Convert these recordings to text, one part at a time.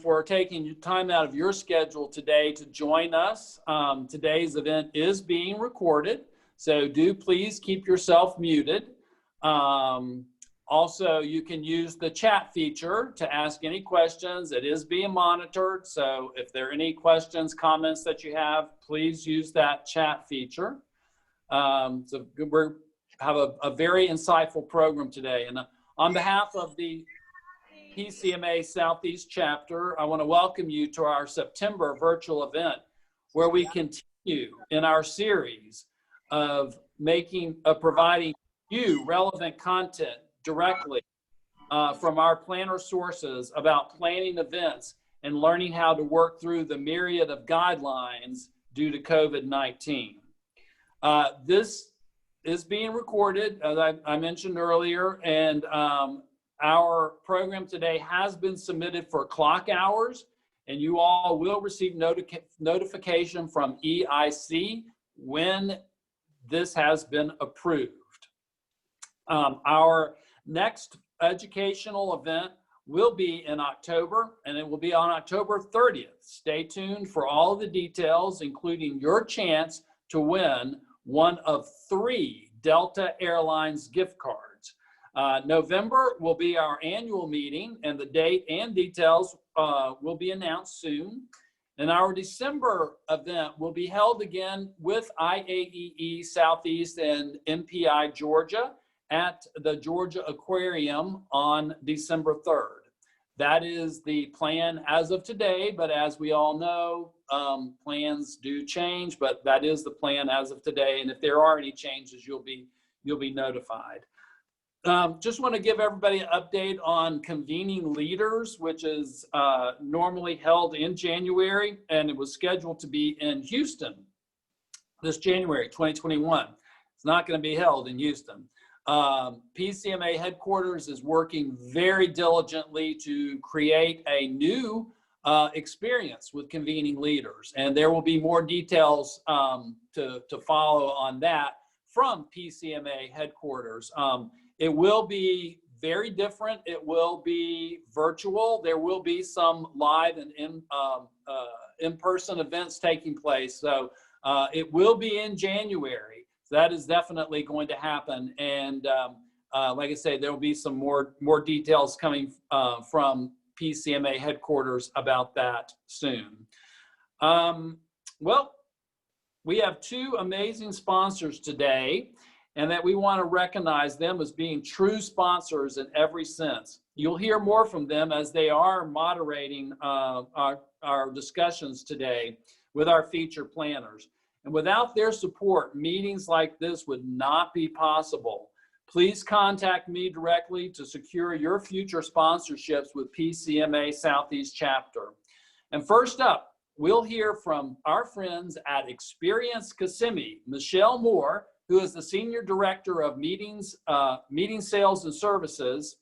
for taking time out of your schedule today to join us. Today's event is being recorded, so do please keep yourself muted. Also, you can use the chat feature to ask any questions. It is being monitored, so if there are any questions, comments that you have, please use that chat feature. So we have a very insightful program today. And on behalf of the PCMA Southeast chapter, I want to welcome you to our September virtual event, where we continue in our series of providing you relevant content directly from our planner sources about planning events and learning how to work through the myriad of guidelines due to COVID-19. This is being recorded, as I mentioned earlier, and our program today has been submitted for clock hours, and you all will receive notification from EIC when this has been approved. Our next educational event will be in October, and it will be on October 30th. Stay tuned for all of the details, including your chance to win one of 3 Delta Airlines gift cards. November will be our annual meeting, and the date and details will be announced soon. And our December event will be held again with IAEE Southeast and MPI Georgia at the Georgia Aquarium on December 3rd. That is the plan as of today, but as we all know, plans do change, but that is the plan as of today. And if there are any changes, you'll be notified. Just want to give everybody an update on convening leaders, which is normally held in January, and it was scheduled to be in Houston this January 2021. It's not going to be held in Houston. PCMA headquarters is working very diligently to create a new experience with convening leaders, and there will be more details to follow on that from PCMA headquarters. It will be very different. It will be virtual. There will be some live and in-person events taking place. So it will be in January. So that is definitely going to happen. And like I say, there will be some more details coming from PCMA headquarters about that soon. Well, we have 2 amazing sponsors today, and that we want to recognize them as being true sponsors in every sense. You'll hear more from them as they are moderating our discussions today with our feature planners. And without their support, meetings like this would not be possible. Please contact me directly to secure your future sponsorships with PCMA Southeast Chapter. And first up, we'll hear from our friends at Experience Kissimmee, Michelle Moore, who is the Senior Director of Meeting Sales and Services,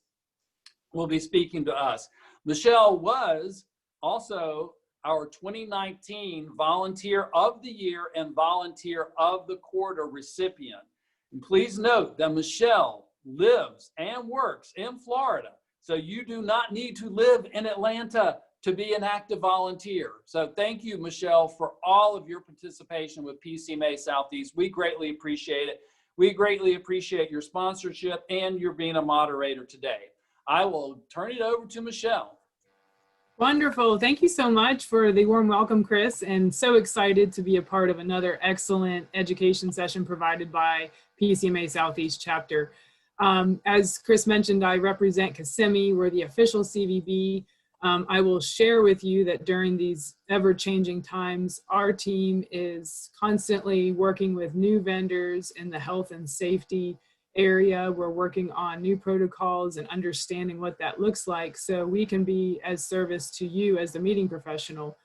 will be speaking to us. Michelle was also our 2019 Volunteer of the Year and Volunteer of the Quarter recipient. And please note that Michelle lives and works in Florida, so you do not need to live in Atlanta to be an active volunteer. So thank you, Michelle, for all of your participation with PCMA Southeast. We greatly appreciate it. We greatly appreciate your sponsorship and your being a moderator today. I will turn it over to Michelle. Wonderful. Thank you so much for the warm welcome, Chris, and so excited to be a part of another excellent education session provided by PCMA Southeast Chapter. As Chris mentioned, I represent Kissimmee. We're the official CVB. I will share with you that during these ever-changing times, our team is constantly working with new vendors in the health and safety area. We're working on new protocols and understanding what that looks like so we can be as service to you as the meeting professional.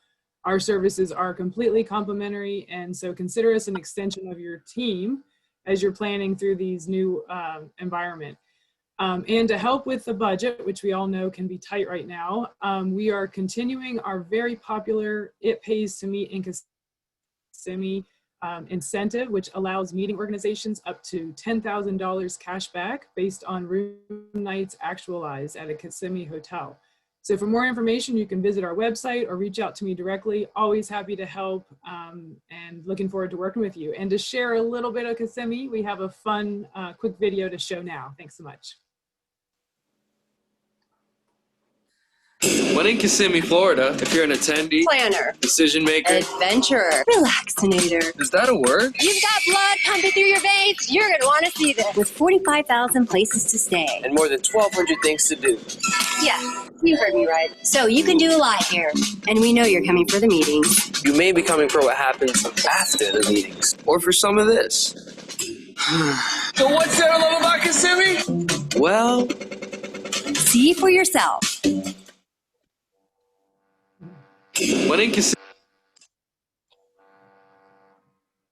Our services are completely complimentary, and so consider us an extension of your team as you're planning through these new environment. And to help with the budget, which we all know can be tight right now, we are continuing our very popular It Pays to Meet in Kissimmee incentive, which allows meeting organizations up to $10,000 cash back based on room nights actualized at a Kissimmee hotel. So for more information, you can visit our website or reach out to me directly. Always happy to help, and looking forward to working with you. And to share a little bit of Kissimmee, we have a fun, quick video to show now. Thanks so much. When in Kissimmee, Florida, if you're an attendee, planner, decision maker, adventurer, relaxinator. is that a word? You've got blood pumping through your veins. You're going to want to see this. With 45,000 places to stay. And more than 1,200 things to do. Yeah, you heard me right. So you can do a lot here. And we know you're coming for the meetings. You may be coming for what happens after the meetings, or for some of this. So what's there to love about Kissimmee? Well, See for yourself. when in Kissimmee.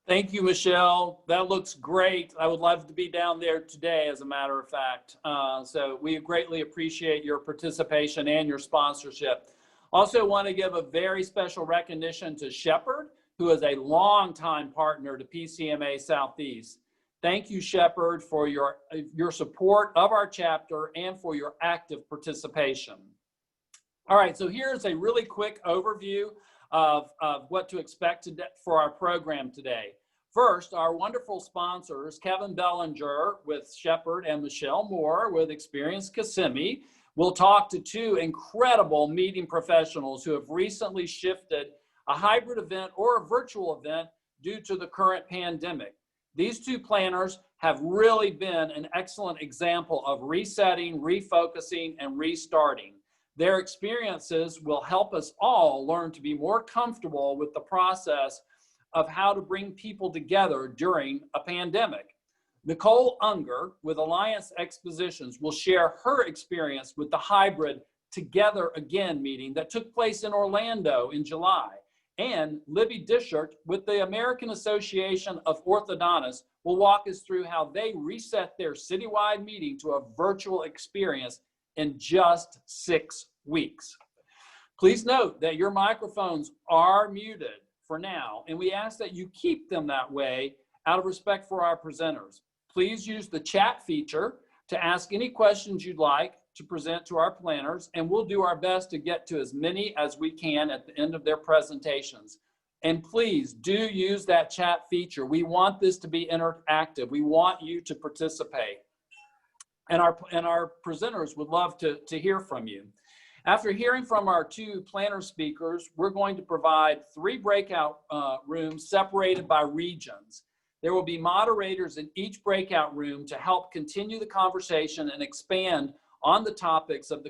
Thank you, Michelle. That looks great. I would love to be down there today, as a matter of fact. So we greatly appreciate your participation and your sponsorship. Also want to give a very special recognition to Shepherd, who is a longtime partner to PCMA Southeast. Thank you, Shepherd, for your support of our chapter and for your active participation. All right, so here's a really quick overview of what to expect for our program today. First, our wonderful sponsors, Kevin Bellinger with Shepherd and Michelle Moore with Experience Kissimmee. We'll talk to two incredible meeting professionals who have recently shifted a hybrid event or a virtual event due to the current pandemic. These two planners have really been an excellent example of resetting, refocusing, and restarting. Their experiences will help us all learn to be more comfortable with the process of how to bring people together during a pandemic. Nicole Unger with Alliance Expositions will share her experience with the hybrid Together Again meeting that took place in Orlando in July. And Libby Dishert with the American Association of Orthodontists will walk us through how they reset their citywide meeting to a virtual experience in just 6 weeks. Please note that your microphones are muted for now, and we ask that you keep them that way out of respect for our presenters. Please use the chat feature to ask any questions you'd like to present to our planners, and we'll do our best to get to as many as we can at the end of their presentations. And please do use that chat feature. We want this to be interactive. We want you to participate. And our presenters would love to hear from you. After hearing from our two planner speakers, we're going to provide 3 breakout rooms separated by regions. There will be moderators in each breakout room to help continue the conversation and expand on the topics of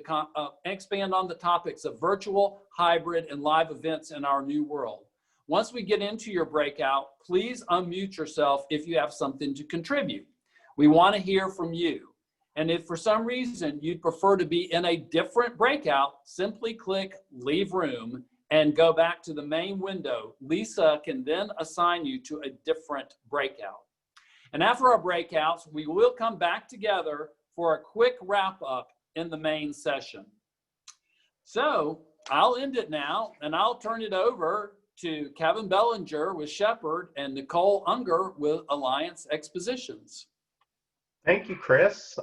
virtual, hybrid, and live events in our new world. Once we get into your breakout, please unmute yourself if you have something to contribute. We want to hear from you. And if for some reason you'd prefer to be in a different breakout, simply click Leave Room and go back to the main window. Lisa can then assign you to a different breakout. And after our breakouts, we will come back together for a quick wrap up in the main session. So I'll end it now, and I'll turn it over to Kevin Bellinger with Shepherd and Nicole Unger with Alliance Expositions. Thank you, Chris.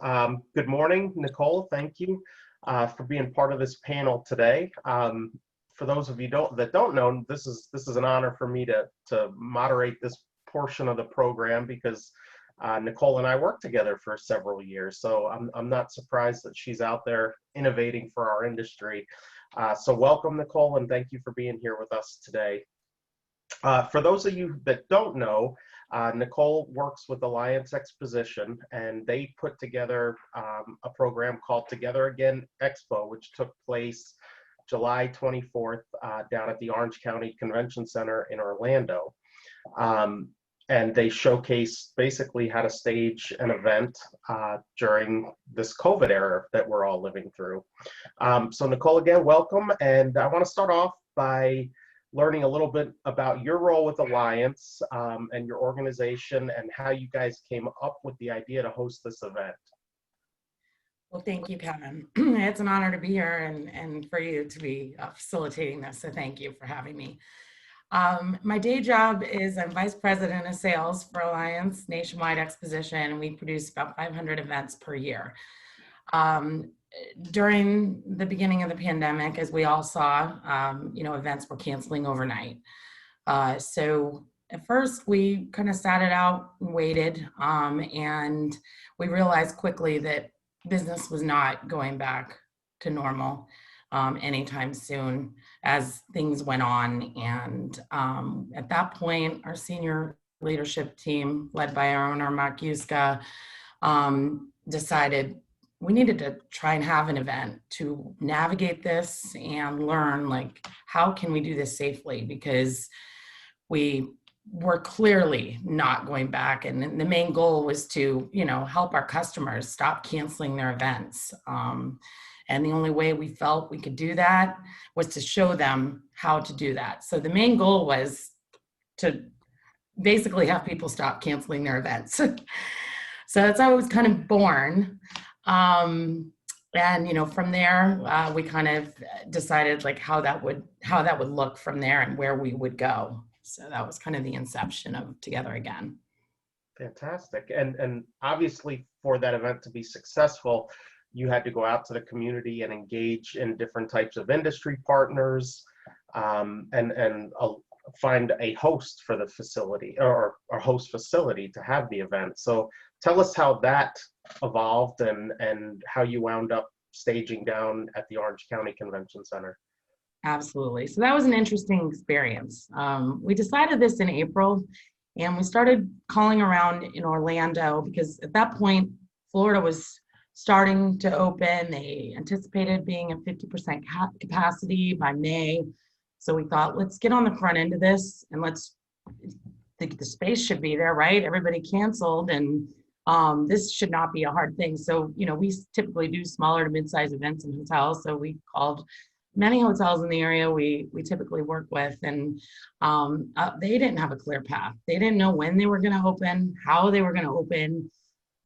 Good morning, Nicole. Thank you for being part of this panel today. For those of you that don't know, this is an honor for me to moderate this portion of the program because Nicole and I worked together for several years. So I'm not surprised that she's out there innovating for our industry. So welcome, Nicole, and thank you for being here with us today. For those of you that don't know, Nicole works with Alliance Exposition, and they put together a program called Together Again Expo, which took place July 24th down at the Orange County Convention Center in Orlando. And they showcase basically how to stage an event during this COVID era that we're all living through. So Nicole, again, welcome. And I want to start off by learning a little bit about your role with Alliance and your organization and how you guys came up with the idea to host this event. Well, thank you, Kevin. It's an honor to be here and for you to be facilitating this. So thank you for having me. My day job is I'm Vice President of Sales for Alliance Nationwide Exposition, and we produce about 500 events per year. during the beginning of the pandemic, as we all saw, events were canceling overnight. So at first we kind of sat it out and waited, and we realized quickly that business was not going back to normal anytime soon as things went on. And at that point, our senior leadership team, led by our owner, Mark Yuska, decided we needed to try and have an event to navigate this and learn, like, how can we do this safely? Because we were clearly not going back. And the main goal was to, help our customers stop canceling their events. And the only way we felt we could do that was to show them how to do that. So the main goal was to basically have people stop canceling their events. So that's how it was kind of born. And from there, we kind of decided like how that would look from there and where we would go. So that was kind of the inception of Together Again. Fantastic. And obviously for that event to be successful, you had to go out to the community and engage in different types of industry partners, and find a host for the facility or host facility to have the event. So tell us how that evolved and how you wound up staging down at the Orange County Convention Center. Absolutely. So that was an interesting experience. We decided this in April, and we started calling around in Orlando because at that point, Florida was starting to open. They anticipated being at 50% capacity by May. So we thought, let's get on the front end of this and the space should be there, right? Everybody canceled, and this should not be a hard thing. So, we typically do smaller to mid-size events in hotels. So we called many hotels in the area we typically work with, and they didn't have a clear path. They didn't know when they were going to open, how they were going to open,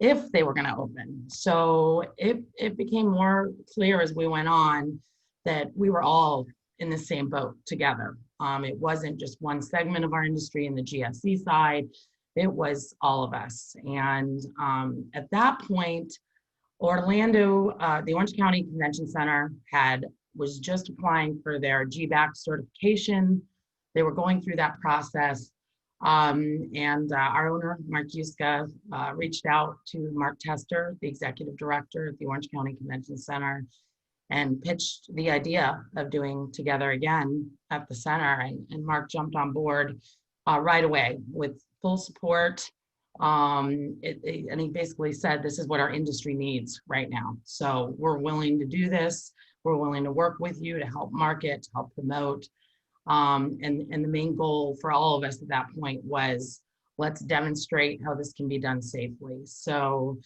if they were going to open. So it became more clear as we went on that we were all in the same boat together. It wasn't just one segment of our industry in the GSC side, it was all of us. And at that point, Orlando, the Orange County Convention Center was just applying for their GBAC certification. They were going through that process. And our owner, Mark Yuska, reached out to Mark Tester, the executive director at the Orange County Convention Center, and pitched the idea of doing Together Again at the center. And Mark jumped on board right away with full support. And he basically said, this is what our industry needs right now. So we're willing to do this. We're willing to work with you to help market, to help promote. And the main goal for all of us at that point was, let's demonstrate how this can be done safely. So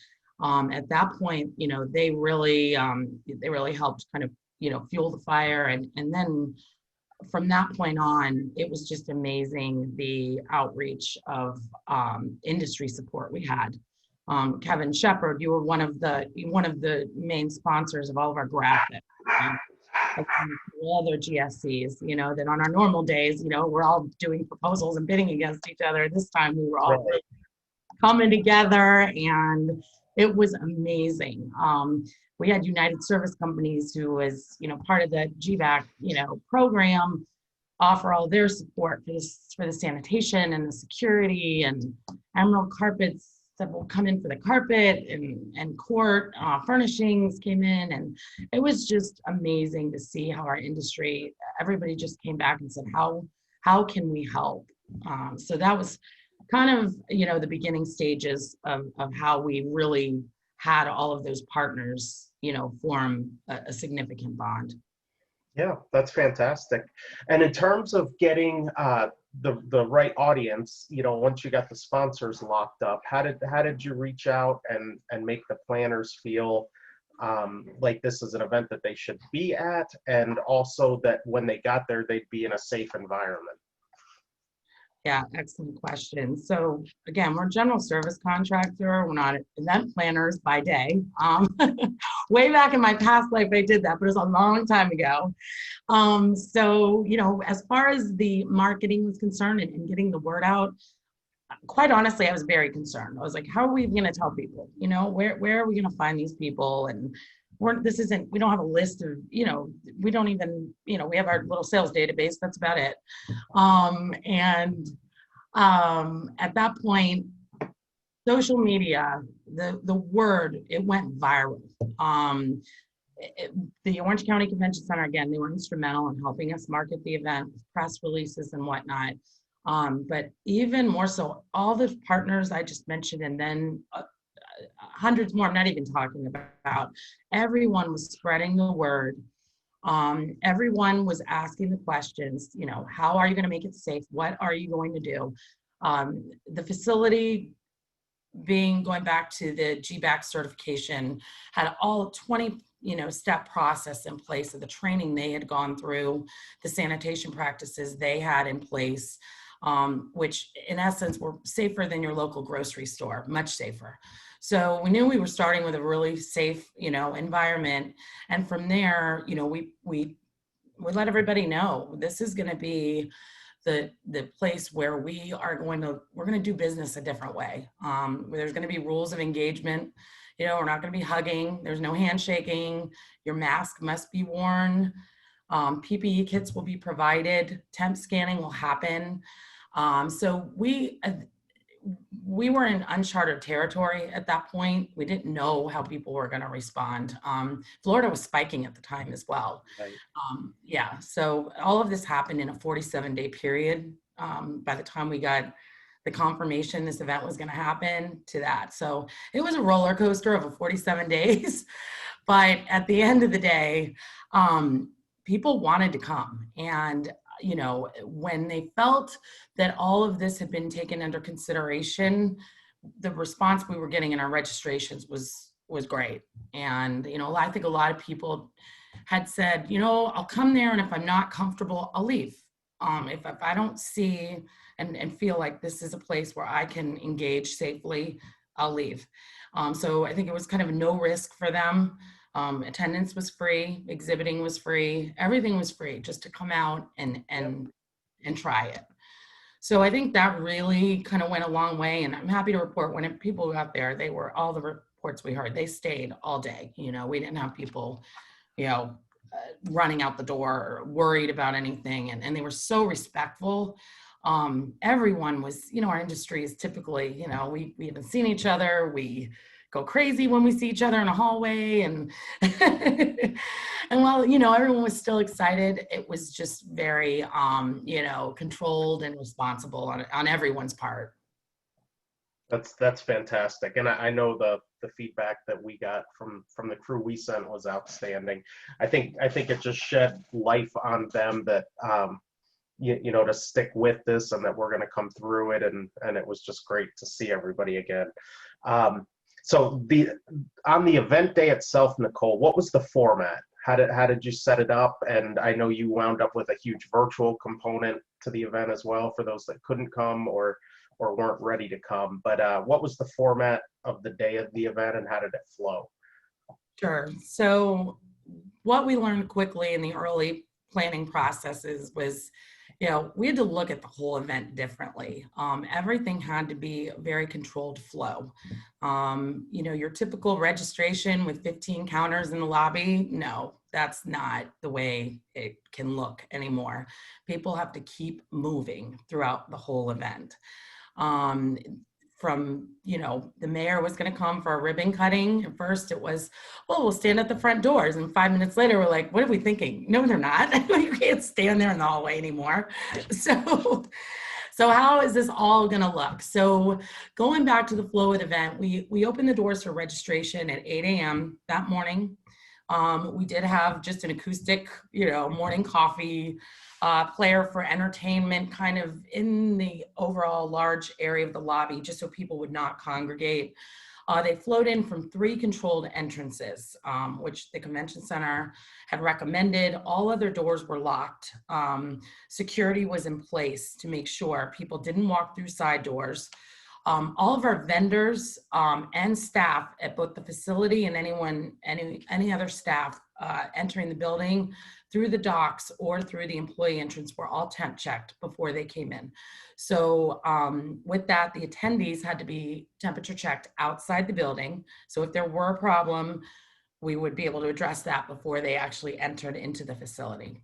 at that point, they really helped kind of, fuel the fire. And then from that point on, it was just amazing, the outreach of industry support we had. Kevin Shepard, you were one of the main sponsors of all of our graphics. Other GSCs, that on our normal days, we're all doing proposals and bidding against each other. This time we were all coming together, and it was amazing. We had United Service Companies, who was, part of the GVAC, program, offer all their support for the sanitation and the security, and Emerald Carpets that will come in for the carpet, and court furnishings came in. And it was just amazing to see how our industry, everybody just came back and said, how can we help? So that was kind of, the beginning stages of how we really had all of those partners, form a significant bond. Yeah, that's fantastic. And in terms of getting the right audience, once you got the sponsors locked up, how did you reach out and make the planners feel like this is an event that they should be at, and also that when they got there, they'd be in a safe environment? Yeah, excellent question. So again, we're a general service contractor. We're not event planners by day. Way back in my past life, I did that, but it was a long time ago. So, as far as the marketing was concerned and getting the word out, quite honestly, I was very concerned. I was like, how are we going to tell people? Where are we going to find these people? And we don't have a list of, we don't even, we have our little sales database, that's about it. At that point, social media, the word, it went viral. The Orange County Convention Center, again, they were instrumental in helping us market the event, press releases and whatnot. But even more so, all the partners I just mentioned, and then hundreds more, I'm not even talking about, everyone was spreading the word. Everyone was asking the questions, how are you going to make it safe? What are you going to do? The facility going back to the GBAC certification had all 20 step process in place of the training they had gone through, the sanitation practices they had in place, which in essence were safer than your local grocery store, much safer. So we knew we were starting with a really safe, environment. And from there, we let everybody know this is going to be the place where we're going to do business a different way. Where there's going to be rules of engagement. We're not going to be hugging. There's no handshaking. Your mask must be worn. PPE kits will be provided. Temp scanning will happen. So we were in uncharted territory at that point. We didn't know how people were going to respond. Florida was spiking at the time as well. Right. So all of this happened in a 47-day period. By the time we got the confirmation this event was going to happen to that. So it was a roller coaster of 47 days. But at the end of the day, people wanted to come. And when they felt that all of this had been taken under consideration, the response we were getting in our registrations was great. And, I think a lot of people had said, I'll come there, and if I'm not comfortable, I'll leave. If I don't see and feel like this is a place where I can engage safely, I'll leave. So I think it was kind of no risk for them. Attendance was free, exhibiting was free, everything was free just to come out and try it. So I think that really kind of went a long way. And I'm happy to report when people got there, all the reports we heard, they stayed all day. We didn't have people, running out the door or worried about anything. And they were so respectful. Everyone was, our industry is typically, we haven't seen each other. We go crazy when we see each other in a hallway. And, and while, everyone was still excited, it was just very, controlled and responsible on everyone's part. That's fantastic. And I know the feedback that we got from the crew we sent was outstanding. I think it just shed life on them that, to stick with this and that we're going to come through it. And it was just great to see everybody again. So on the event day itself, Nicole, what was the format? How did you set it up? And I know you wound up with a huge virtual component to the event as well for those that couldn't come or weren't ready to come. But what was the format of the day of the event, and how did it flow? Sure. So what we learned quickly in the early planning processes was, we had to look at the whole event differently. Everything had to be a very controlled flow. Your typical registration with 15 counters in the lobby, no, that's not the way it can look anymore. People have to keep moving throughout the whole event. From, the mayor was going to come for a ribbon cutting. At first it was, we'll stand at the front doors. And 5 minutes later, we're like, what are we thinking? No, they're not. You can't stand there in the hallway anymore. So how is this all going to look? So going back to the flow of the event, we opened the doors for registration at 8 a.m. that morning. We did have just an acoustic, morning coffee player for entertainment kind of in the overall large area of the lobby, just so people would not congregate. They flowed in from 3 controlled entrances, which the convention center had recommended. All other doors were locked. Security was in place to make sure people didn't walk through side doors. All of our vendors and staff at both the facility and any other staff entering the building through the docks or through the employee entrance were all temp checked before they came in. So with that, the attendees had to be temperature checked outside the building. So if there were a problem, we would be able to address that before they actually entered into the facility.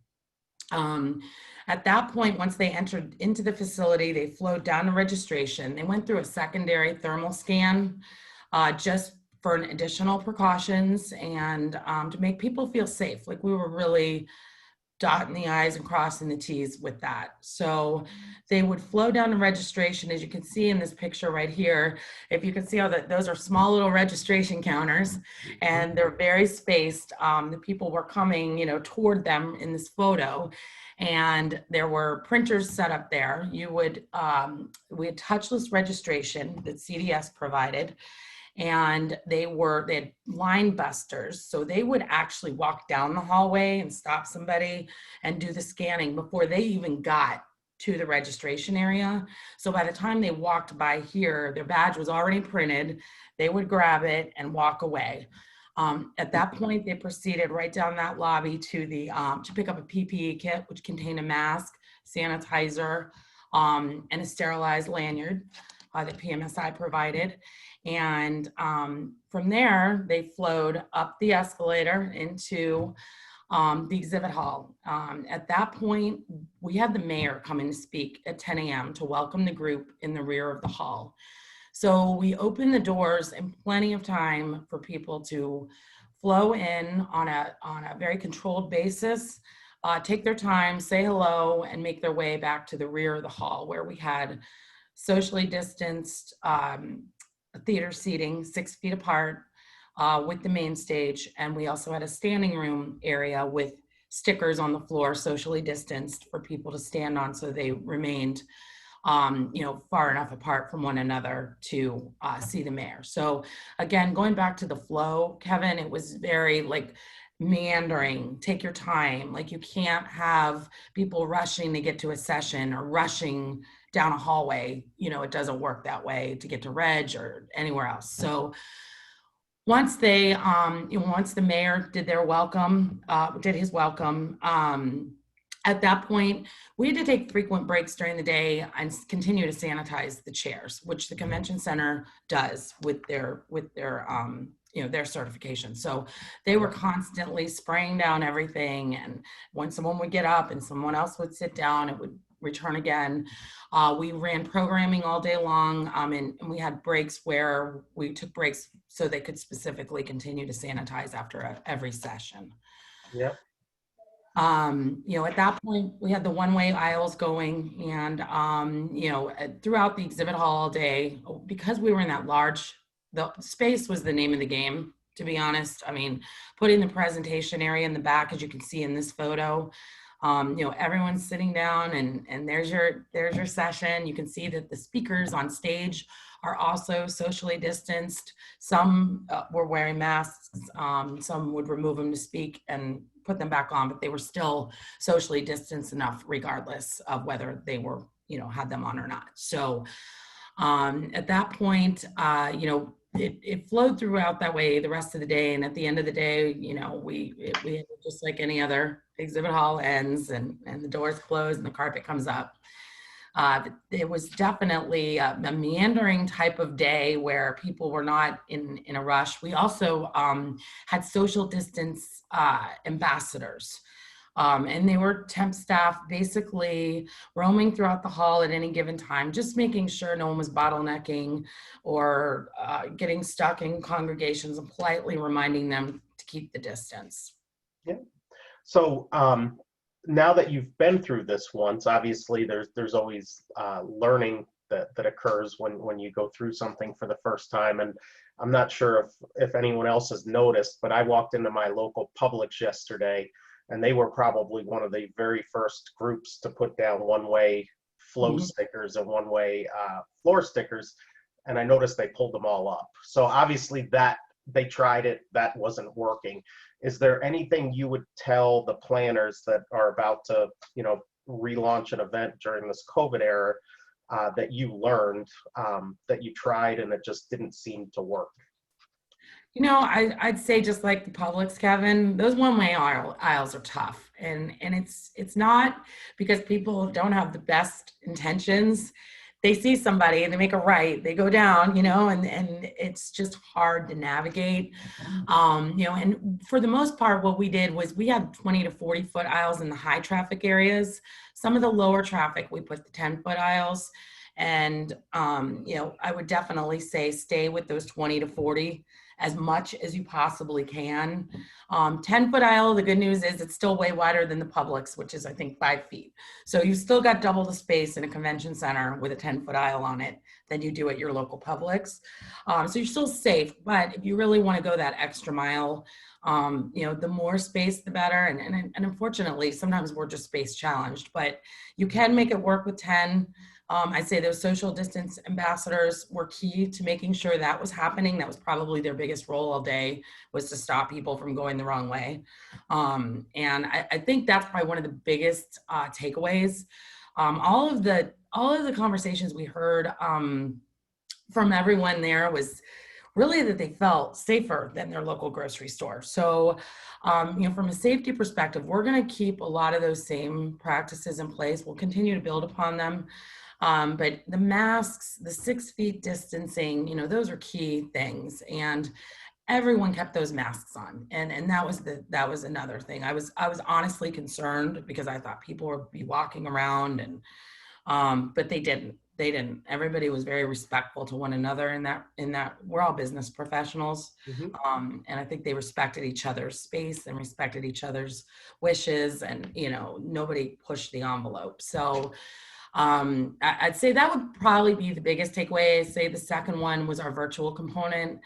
At that point, once they entered into the facility, they flowed down to registration. They went through a secondary thermal scan just for an additional precautions and to make people feel safe. Like we were really dotting the I's and crossing the T's with that. So they would flow down to registration, as you can see in this picture right here. If you can see how that those are small little registration counters and they're very spaced. The people were coming, you know, toward them in this photo. And there were printers set up there. You would, we had touchless registration that CDS provided. And they had line busters. So they would actually walk down the hallway and stop somebody and do the scanning before they even got to the registration area. So by the time they walked by here, their badge was already printed. They would grab it and walk away. At that point, they proceeded right down that lobby to the to pick up a PPE kit, which contained a mask, sanitizer, and a sterilized lanyard that PMSI provided. And from there, they flowed up the escalator into the exhibit hall. At that point, we had the mayor come in to speak at 10 a.m. to welcome the group in the rear of the hall. So we opened the doors and plenty of time for people to flow in on a very controlled basis, take their time, say hello, and make their way back to the rear of the hall where we had socially distanced theater seating 6 feet apart with the main stage. And we also had a standing room area with stickers on the floor, socially distanced for people to stand on so they remained you know, far enough apart from one another to see the mayor. So again, going back to the flow, Kevin, it was very like meandering, take your time. Like you can't have people rushing to get to a session or rushing down a hallway. You know, it doesn't work that way to get to Reg or anywhere else. So once they, once the mayor did their welcome, did his welcome, at that point, we had to take frequent breaks during the day and continue to sanitize the chairs, which the convention center does with their you know, their certification. So they were constantly spraying down everything. And when someone would get up and someone else would sit down, it would return again. We ran programming all day long, and we had breaks where we took breaks so they could specifically continue to sanitize after every session. Yep. You know, at that point, we had the one-way aisles going, and you know, throughout the exhibit hall all day, because we were in that large, the space was the name of the game, to be honest. I mean, putting the presentation area in the back, as you can see in this photo, you know, everyone's sitting down and there's your session. You can see that the speakers on stage are also socially distanced. Some were wearing masks. Some would remove them to speak and put them back on, but they were still socially distanced enough regardless of whether they were, you know, had them on or not. So at that point, you know, it flowed throughout that way the rest of the day. And at the end of the day, you know, we just like any other exhibit hall ends and the doors close and the carpet comes up. It was definitely a meandering type of day where people were not in a rush. We also had social distance ambassadors. And they were temp staff basically roaming throughout the hall at any given time, just making sure no one was bottlenecking or getting stuck in congregations and politely reminding them to keep the distance. Yeah. So now that you've been through this once, obviously there's always learning that occurs when you go through something for the first time. And I'm not sure if anyone else has noticed, but I walked into my local Publix yesterday, and they were probably one of the very first groups to put down one-way flow stickers and one-way floor stickers. And I noticed they pulled them all up. So obviously that they tried it, that wasn't working. Is there anything you would tell the planners that are about to, you know, relaunch an event during this COVID era that you learned, that you tried and it just didn't seem to work? You know, I'd say just like the Publix, Kevin, those one-way aisles are tough. And it's not because people don't have the best intentions. they see somebody and they make a right, they go down, and it's just hard to navigate. And for the most part, what we did was we had 20 to 40 foot aisles in the high traffic areas. Some of the lower traffic, we put the 10-foot aisles. And, I would definitely say stay with those 20 to 40 as much as you possibly can. 10-foot aisle, the good news is it's still way wider than the Publix, which is, I think, 5 feet. So you still got double the space in a convention center with a 10-foot aisle on it than you do at your local Publix. So you're still safe, but if you really want to go that extra mile, the more space, the better. And unfortunately, sometimes we're just space challenged, but you can make it work with 10. I'd say those social distance ambassadors were key to making sure that was happening. That was probably their biggest role all day, was to stop people from going the wrong way. And I think that's probably one of the biggest takeaways. All of the conversations we heard from everyone there was really that they felt safer than their local grocery store. So, from a safety perspective, we're going to keep a lot of those same practices in place. We'll continue to build upon them. But the masks, the 6 feet distancing, those are key things. And everyone kept those masks on. And that was another thing. I was honestly concerned because I thought people would be walking around but they didn't. Everybody was very respectful to one another in that we're all business professionals. And I think they respected each other's space and respected each other's wishes, and, nobody pushed the envelope. So I'd say that would probably be the biggest takeaway. I'd say the second one was our virtual component.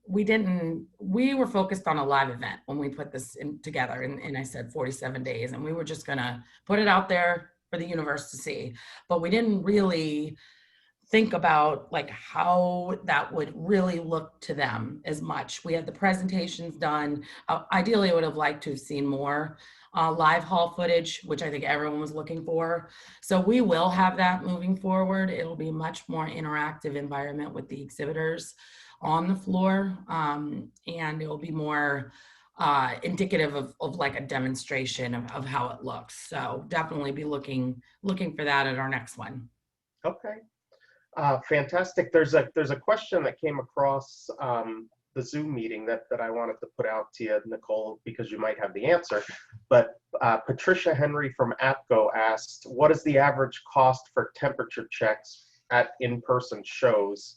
We were focused on a live event when we put this together, and I said 47 days, and we were just gonna put it out there for the universe to see, but we didn't really think about like how that would really look to them as much. We had the presentations done. Ideally, I would have liked to have seen more live hall footage, which I think everyone was looking for. So we will have that moving forward. It'll be much more interactive environment with the exhibitors on the floor, and it'll be more indicative of like a demonstration of how it looks. So definitely be looking for that at our next one. Okay. Fantastic. There's a question that came across the Zoom meeting that I wanted to put out to you, Nicole, because you might have the answer. But Patricia Henry from APCO asked, what is the average cost for temperature checks at in-person shows?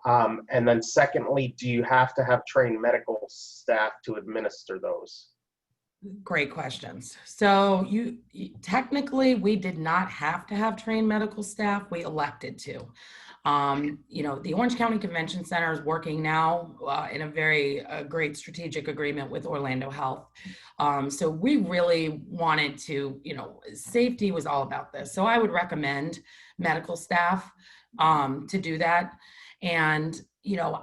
And then secondly, do you have to have trained medical staff to administer those? Great questions. So technically, we did not have to have trained medical staff. We elected to. The Orange County Convention Center is working now in a very great strategic agreement with Orlando Health. So we really wanted to, safety was all about this. So I would recommend medical staff to do that. And,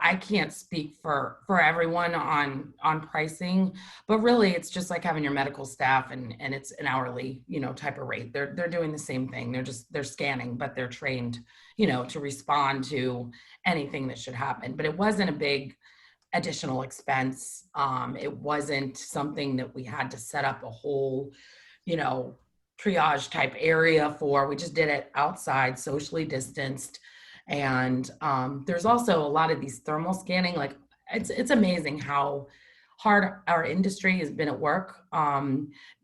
I can't speak for everyone on pricing, but really it's just like having your medical staff and it's an hourly, type of rate. They're doing the same thing. They're scanning, but they're trained, to respond to anything that should happen. But it wasn't a big additional expense. It wasn't something that we had to set up a whole, triage type area for. We just did it outside, socially distanced. And there's also a lot of these thermal scanning. Like it's amazing how hard our industry has been at work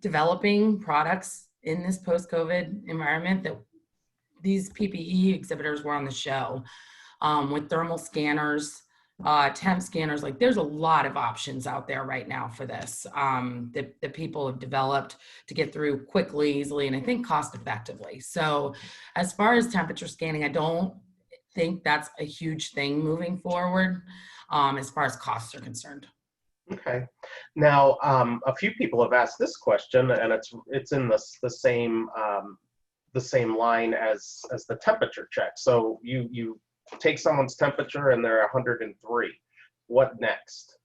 developing products in this post-COVID environment. That these PPE exhibitors were on the show with thermal scanners, temp scanners. Like there's a lot of options out there right now for this that people have developed to get through quickly, easily, and I think cost effectively. So as far as temperature scanning, I don't think that's a huge thing moving forward as far as costs are concerned. Okay. Now, a few people have asked this question, and it's in the same line as the temperature check. So you take someone's temperature and they're 103. What next?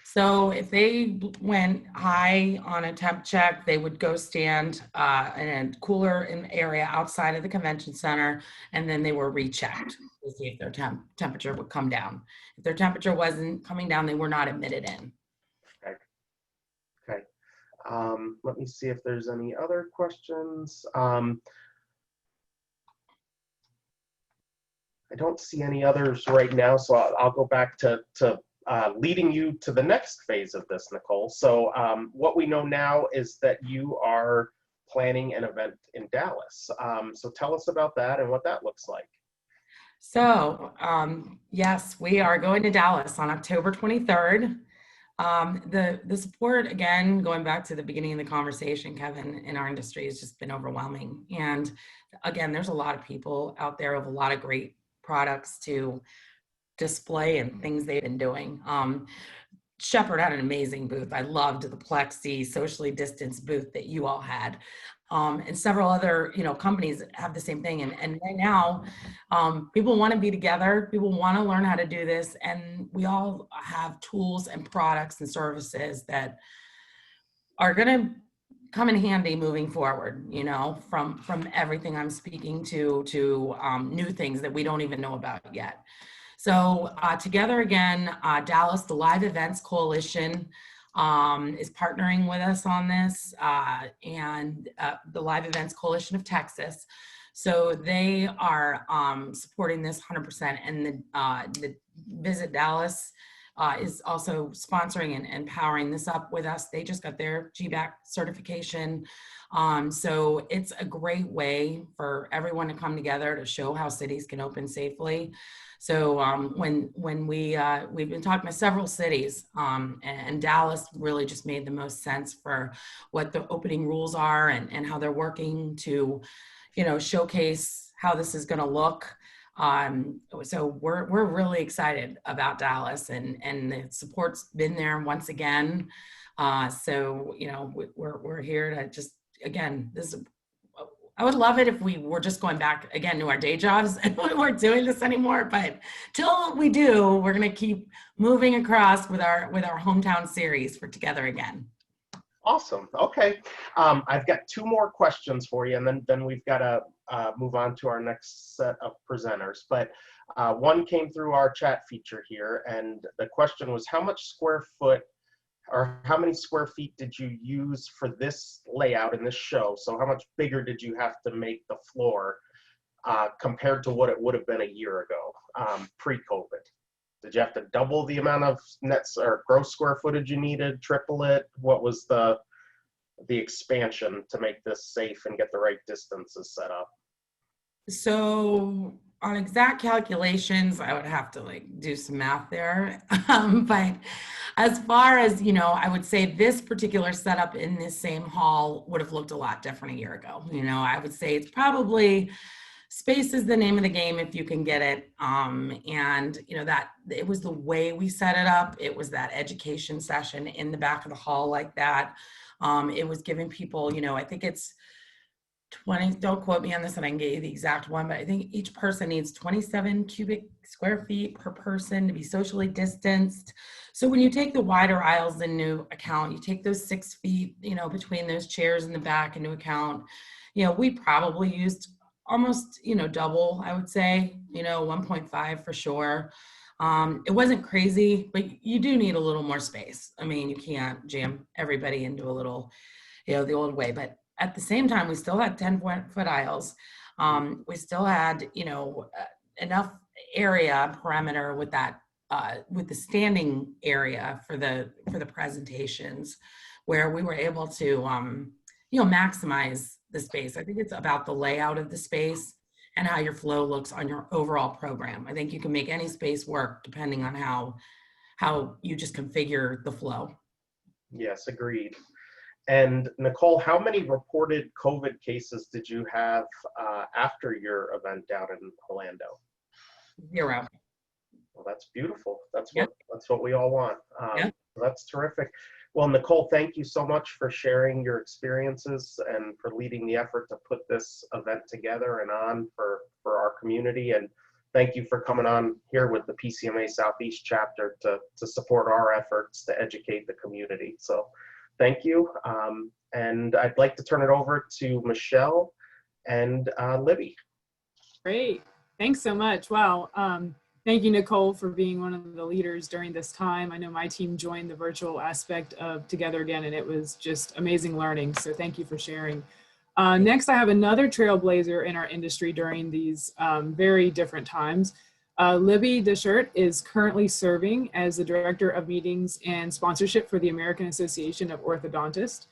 So if they went high on a temp check, they would go stand in a cooler area outside of the convention center, and then they were rechecked to see if their temperature would come down. If their temperature wasn't coming down, they were not admitted in. Okay. Okay. Let me see if there's any other questions. I don't see any others right now, so I'll go back to leading you to the next phase of this, Nicole. So what we know now is that you are planning an event in Dallas. So tell us about that and what that looks like. So, yes, we are going to Dallas on October 23rd. The support, again, going back to the beginning of the conversation, Kevin, in our industry has just been overwhelming. And again, there's a lot of people out there with a lot of great products to display and things they've been doing. Shepherd had an amazing booth. I loved the plexi socially distanced booth that you all had. And several other, companies have the same thing. And right now, people want to be together. People want to learn how to do this. And we all have tools and products and services that are going to come in handy moving forward, from everything I'm speaking to new things that we don't even know about yet. So together again, Dallas, the Live Events Coalition is partnering with us on this, and the Live Events Coalition of Texas. So they are supporting this 100%, and the Visit Dallas is also sponsoring and powering this up with us. They just got their GBAC certification. So it's a great way for everyone to come together to show how cities can open safely. So when we've been talking to several cities, and Dallas really just made the most sense for what the opening rules are and how they're working to, showcase how this is going to look. So we're really excited about Dallas, and the support's been there once again. So we're here to just, again, I would love it if we were just going back again to our day jobs and we weren't doing this anymore. But till we do, we're going to keep moving across with our hometown series for Together Again. Awesome. Okay. I've got two more questions for you, and then we've got to move on to our next set of presenters. But one came through our chat feature here, and the question was, how much square foot or how many square feet did you use for this layout in this show? So how much bigger did you have to make the floor compared to what it would have been a year ago, pre-COVID? Did you have to double the amount of nets or gross square footage you needed, triple it? What was the expansion to make this safe and get the right distances set up? So on exact calculations, I would have to do some math there. But as far as, I would say this particular setup in this same hall would have looked a lot different a year ago. I would say it's probably space is the name of the game if you can get it. And that it was the way we set it up. It was that education session in the back of the hall like that. It was giving people, I think it's 20, don't quote me on this and I can get you the exact one, but I think each person needs 27 cubic square feet per person to be socially distanced. So when you take the wider aisles into account, you take those 6 feet, between those chairs in the back into account, we probably used almost, double, I would say, 1.5 for sure. It wasn't crazy, but you do need a little more space. I mean, you can't jam everybody into a little, the old way, but at the same time, we still had 10-foot aisles. We still had, enough area perimeter with that, with the standing area for the presentations, where we were able to, maximize the space. I think it's about the layout of the space and how your flow looks on your overall program. I think you can make any space work depending on how you just configure the flow. Yes, agreed. And Nicole, how many reported COVID cases did you have after your event down in Orlando? 0. Well, that's beautiful. That's Yep. that's what we all want. Yep. That's terrific. Well, Nicole, thank you so much for sharing your experiences and for leading the effort to put this event together and on for our community. And thank you for coming on here with the PCMA Southeast chapter to support our efforts to educate the community. So thank you. And I'd like to turn it over to Michelle and Libby. Great. Thanks so much. Wow. Thank you, Nicole, for being one of the leaders during this time. I know my team joined the virtual aspect of Together Again, and it was just amazing learning. So thank you for sharing. Next, I have another trailblazer in our industry during these very different times. Libby Deschert is currently serving as the Director of Meetings and Sponsorship for the American Association of Orthodontists,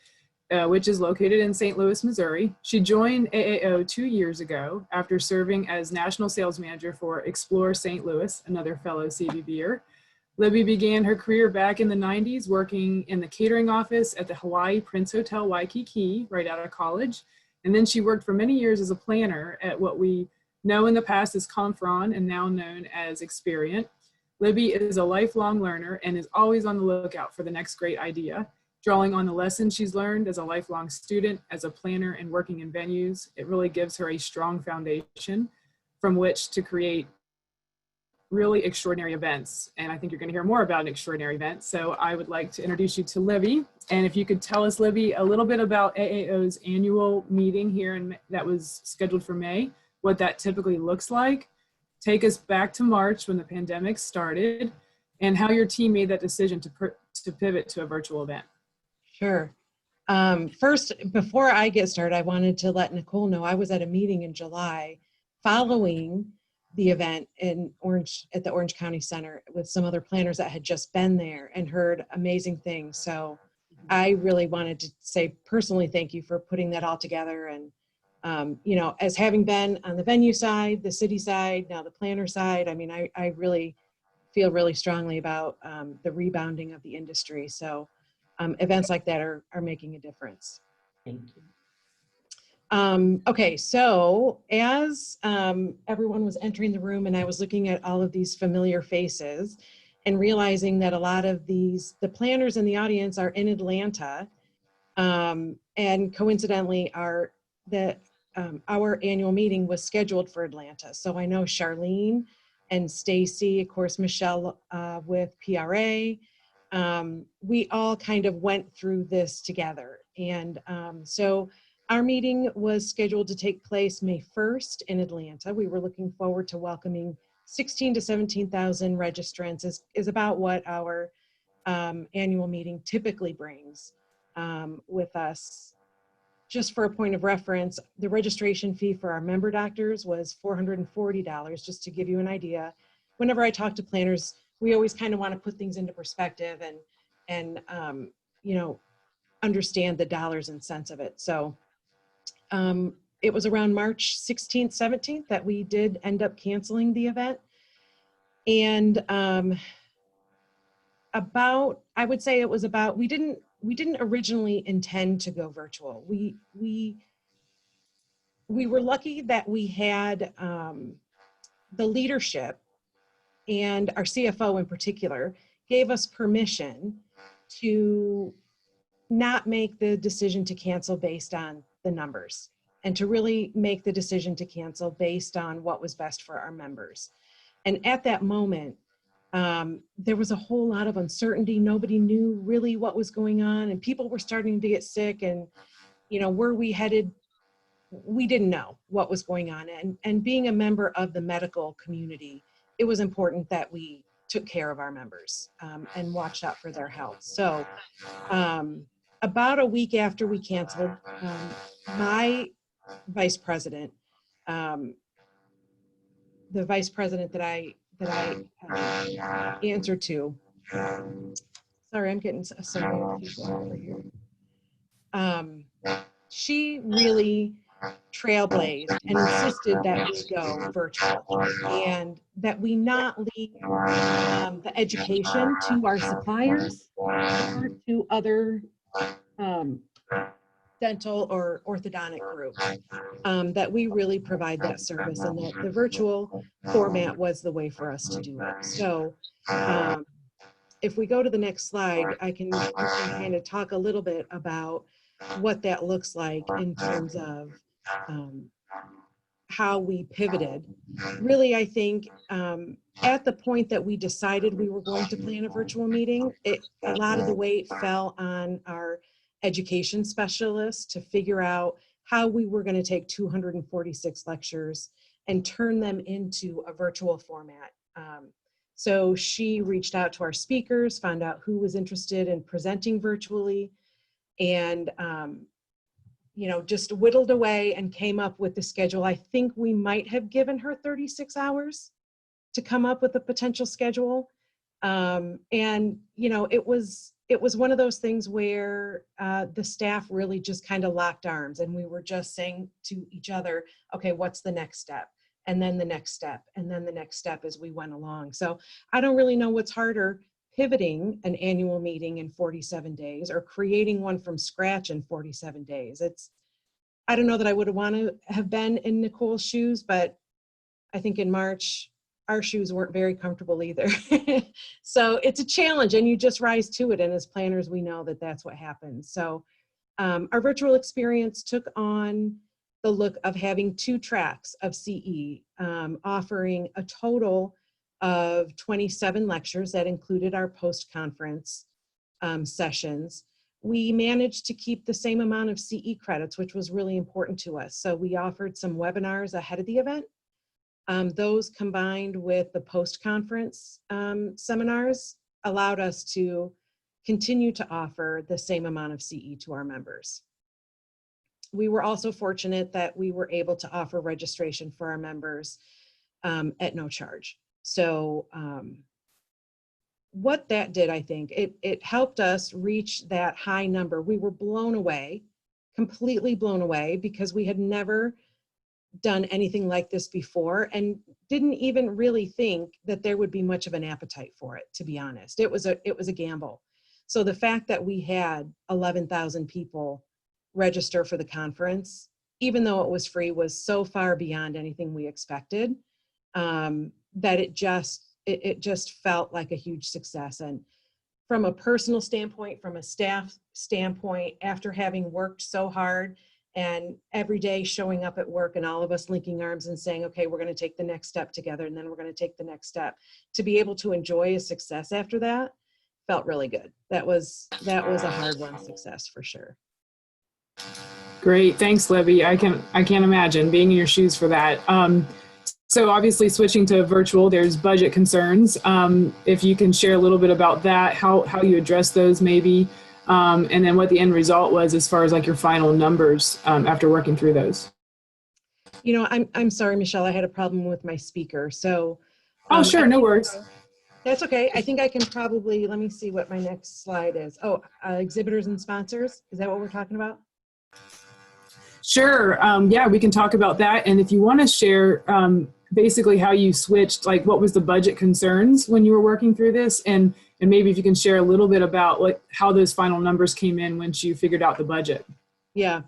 which is located in St. Louis, Missouri. She joined AAO 2 years ago after serving as National Sales Manager for Explore St. Louis, another fellow CVBer. Libby began her career back in the 90s working in the catering office at the Hawaii Prince Hotel Waikiki right out of college. And then she worked for many years as a planner at what we know in the past as Confron and now known as Experian. Libby is a lifelong learner and is always on the lookout for the next great idea, drawing on the lessons she's learned as a lifelong student, as a planner, and working in venues. It really gives her a strong foundation from which to create really extraordinary events. And I think you're going to hear more about an extraordinary event. So I would like to introduce you to Libby. And if you could tell us, Libby, a little bit about AAO's annual meeting here that was scheduled for May, what that typically looks like. Take us back to March when the pandemic started, and how your team made that decision to pivot to a virtual event. Sure. First, before I get started, I wanted to let Nicole know I was at a meeting in July following the event at the Orange County Center with some other planners that had just been there and heard amazing things. So I really wanted to say personally thank you for putting that all together. And you know, as having been on the venue side, the city side, now the planner side, I mean, I really feel really strongly about the rebounding of the industry. So events like that are making a difference. Thank you. Okay, so as everyone was entering the room and I was looking at all of these familiar faces and realizing that a lot of the planners in the audience are in Atlanta, and coincidentally our annual meeting was scheduled for Atlanta. So I know Charlene and Stacy, of course, Michelle with PRA, we all kind of went through this together. And so our meeting was scheduled to take place May 1st in Atlanta. We were looking forward to welcoming 16 to 17,000 registrants is about what our annual meeting typically brings with us. Just for a point of reference, the registration fee for our member doctors was $440, just to give you an idea. Whenever I talk to planners, we always kind of want to put things into perspective and you know, understand the dollars and cents of it. So it was around March 16th, 17th that we did end up canceling the event. And I would say it was about, we didn't originally intend to go virtual. We were lucky that we had the leadership, and our CFO in particular gave us permission to not make the decision to cancel based on the numbers, and to really make the decision to cancel based on what was best for our members. And at that moment, there was a whole lot of uncertainty. Nobody knew really what was going on, and people were starting to get sick, and you know, where we headed, we didn't know what was going on. And being a member of the medical community, it was important that we took care of our members and watched out for their health. So about a week after we canceled, my vice president, the vice president that I answered to, sorry, I'm getting some people over here. She really trailblazed and insisted that we go virtual and that we not leave the education to our suppliers or to other dental or orthodontic groups, that we really provide that service, and that the virtual format was the way for us to do it. So if we go to the next slide, I can kind of talk a little bit about what that looks like in terms of how we pivoted. Really, I think at the point that we decided we were going to plan a virtual meeting, a lot of the weight fell on our education specialists to figure out how we were going to take 246 lectures and turn them into a virtual format. So she reached out to our speakers, found out who was interested in presenting virtually, and you know, just whittled away and came up with the schedule. I think we might have given her 36 hours to come up with a potential schedule. And, you know, it was one of those things where the staff really just kind of locked arms, and we were just saying to each other, okay, what's the next step? And then the next step, and then the next step as we went along. So I don't really know what's harder, pivoting an annual meeting in 47 days or creating one from scratch in 47 days. I don't know that I would want to have been in Nicole's shoes, but I think in March, our shoes weren't very comfortable either. So it's a challenge, and you just rise to it. And as planners, we know that that's what happens. So our virtual experience took on the look of having 2 tracks of CE, offering a total of 27 lectures that included our post-conference sessions. We managed to keep the same amount of CE credits, which was really important to us. So we offered some webinars ahead of the event. Those combined with the post-conference seminars allowed us to continue to offer the same amount of CE to our members. We were also fortunate that we were able to offer registration for our members at no charge. So what that did, I think, it helped us reach that high number. We were blown away, completely blown away, because we had never done anything like this before and didn't even really think that there would be much of an appetite for it, to be honest. It was a gamble. So the fact that we had 11,000 people register for the conference, even though it was free, was so far beyond anything we expected, that it just felt like a huge success. And from a personal standpoint, from a staff standpoint, after having worked so hard and every day showing up at work and all of us linking arms and saying, okay, we're going to take the next step together, and then we're going to take the next step, to be able to enjoy a success after that felt really good. That was a hard-won success for sure. Great, thanks, Libby. I can't imagine being in your shoes for that. So obviously switching to virtual, there's budget concerns. If you can share a little bit about that, how you address those maybe, and then what the end result was as far as like your final numbers after working through those. You know, I'm sorry, Michelle, I had a problem with my speaker. So. Oh, sure, no worries. That's okay. I think I can probably, let me see what my next slide is. Oh, exhibitors and sponsors. Is that what we're talking about? Sure. Yeah, we can talk about that. And if you want to share basically how you switched, like what was the budget concerns when you were working through this? And maybe if you can share a little bit about like how those final numbers came in once you figured out the budget. Yeah.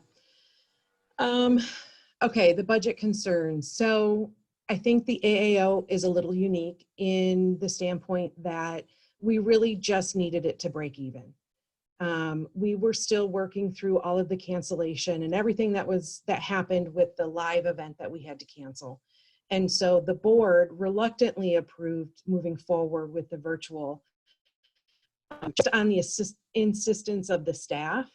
Okay, the budget concerns. So I think the AAO is a little unique in the standpoint that we really just needed it to break even. We were still working through all of the cancellation and everything that happened with the live event that we had to cancel. And so the board reluctantly approved moving forward with the virtual, just on the insistence of the staff.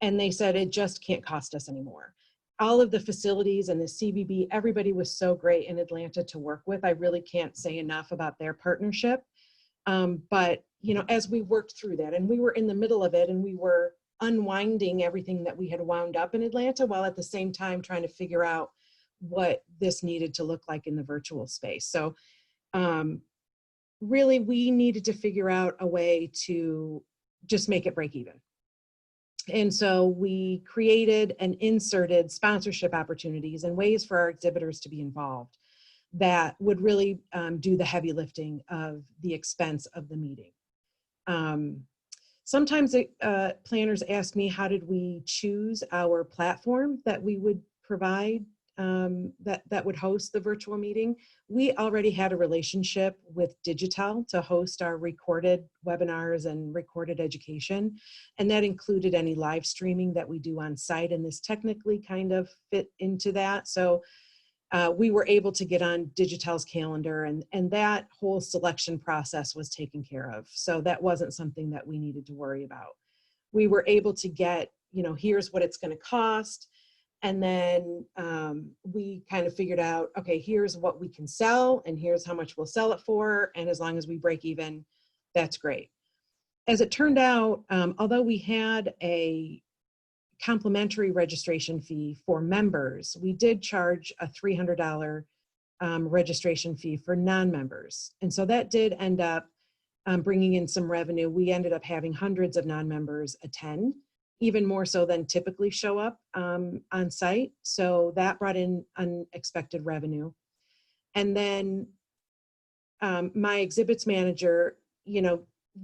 And they said it just can't cost us anymore. All of the facilities and the CVB, everybody was so great in Atlanta to work with. I really can't say enough about their partnership. But, you know, as we worked through that, and we were in the middle of it, and we were unwinding everything that we had wound up in Atlanta, while at the same time trying to figure out what this needed to look like in the virtual space. So really, we needed to figure out a way to just make it break even. And so we created and inserted sponsorship opportunities and ways for our exhibitors to be involved that would really do the heavy lifting of the expense of the meeting. Sometimes planners ask me, how did we choose our platform that we would provide that would host the virtual meeting? We already had a relationship with Digital to host our recorded webinars and recorded education. And that included any live streaming that we do on site. And this technically kind of fit into that. So we were able to get on Digital's calendar, and that whole selection process was taken care of. So that wasn't something that we needed to worry about. We were able to get, you know, here's what it's going to cost. And then we kind of figured out, okay, here's what we can sell and here's how much we'll sell it for. And as long as we break even, that's great. As it turned out, although we had a complimentary registration fee for members, we did charge a $300 registration fee for non-members. And so that did end up bringing in some revenue. We ended up having hundreds of non-members attend, even more so than typically show up on site. So that brought in unexpected revenue. And then my exhibits manager,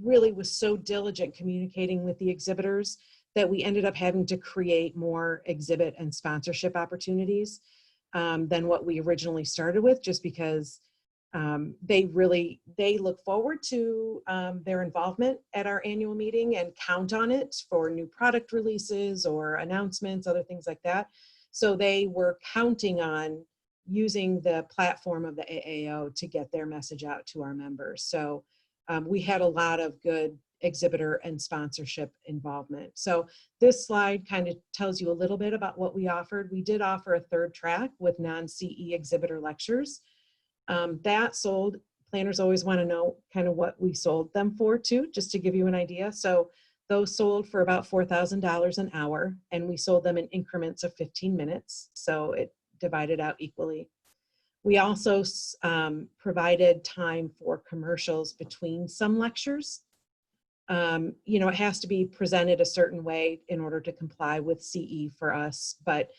really was so diligent communicating with the exhibitors that we ended up having to create more exhibit and sponsorship opportunities than what we originally started with, just because they look forward to their involvement at our annual meeting and count on it for new product releases or announcements, other things like that. So they were counting on using the platform of the AAO to get their message out to our members. So we had a lot of good exhibitor and sponsorship involvement. So this slide kind of tells you a little bit about what we offered. We did offer a third track with non-CE exhibitor lectures. That sold. Planners always want to know kind of what we sold them for too, just to give you an idea. So those sold for about $4,000 an hour, and we sold them in increments of 15 minutes. So it divided out equally. We also provided time for commercials between some lectures. It has to be presented a certain way in order to comply with CE for us, but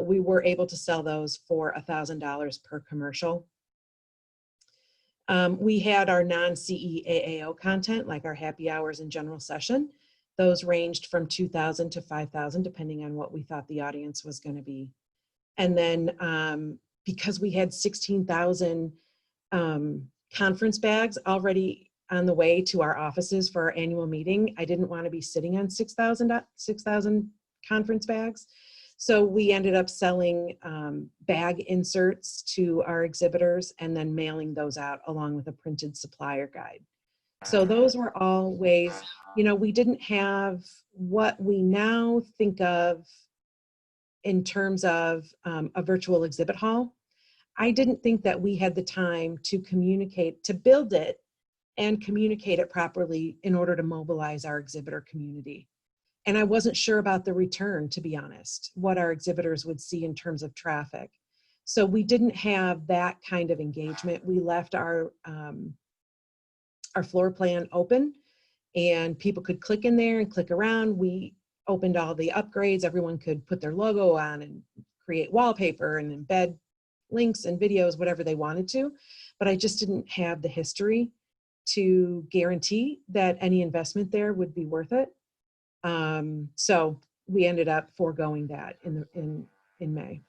we were able to sell those for $1,000 per commercial. We had our non-CE AAO content, like our happy hours and general session. Those ranged from $2,000 to $5,000, depending on what we thought the audience was going to be. And then because we had 16,000 conference bags already on the way to our offices for our annual meeting, I didn't want to be sitting on 6,000 conference bags. So we ended up selling bag inserts to our exhibitors and then mailing those out along with a printed supplier guide. So those were all ways, we didn't have what we now think of in terms of a virtual exhibit hall. I didn't think that we had the time to communicate, to build it and communicate it properly in order to mobilize our exhibitor community. And I wasn't sure about the return, to be honest, what our exhibitors would see in terms of traffic. So we didn't have that kind of engagement. We left our floor plan open and people could click in there and click around. We opened all the upgrades. Everyone could put their logo on and create wallpaper and embed links and videos, whatever they wanted to. But I just didn't have the history to guarantee that any investment there would be worth it. So we ended up foregoing that in May.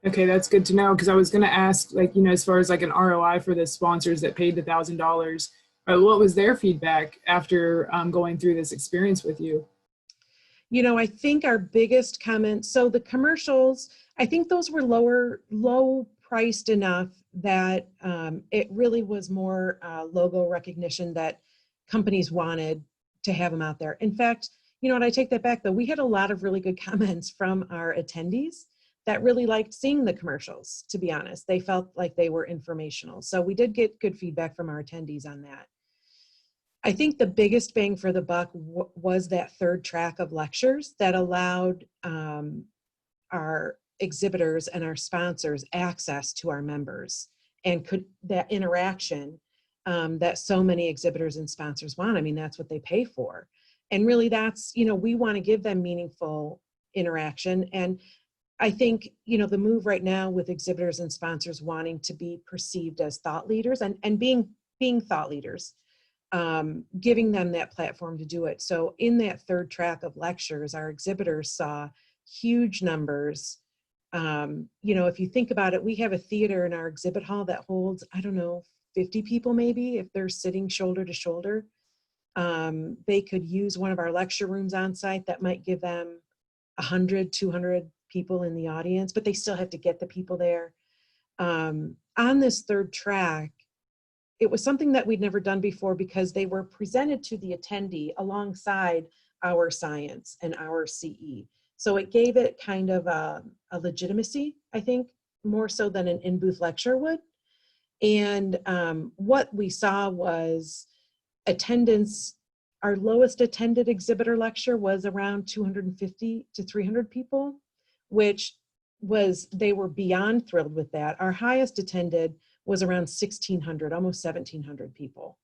Okay, that's good to know, because I was going to ask, as far as like an ROI for the sponsors that paid the $1,000, what was their feedback after going through this experience with you? I think our biggest comment, so the commercials, I think those were low priced enough that it really was more logo recognition that companies wanted to have them out there. In fact, and I take that back though, we had a lot of really good comments from our attendees that really liked seeing the commercials, to be honest. They felt like they were informational. So we did get good feedback from our attendees on that. I think the biggest bang for the buck was that third track of lectures that allowed our exhibitors and our sponsors access to our members, and that interaction that so many exhibitors and sponsors want. I mean, that's what they pay for. And really that's, we want to give them meaningful interaction. And I think, the move right now with exhibitors and sponsors wanting to be perceived as thought leaders and being thought leaders, giving them that platform to do it. So in that third track of lectures, our exhibitors saw huge numbers. If you think about it, we have a theater in our exhibit hall that holds, 50 people maybe, if they're sitting shoulder to shoulder. They could use one of our lecture rooms on site that might give them 100, 200 people in the audience, but they still have to get the people there. On this third track, it was something that we'd never done before because they were presented to the attendee alongside our science and our CE. So it gave it kind of a legitimacy, I think, more so than an in-booth lecture would. And what we saw was attendance. Our lowest attended exhibitor lecture was around 250 to 300 people, which they were beyond thrilled with that. Our highest attended was around 1,600, almost 1,700 people.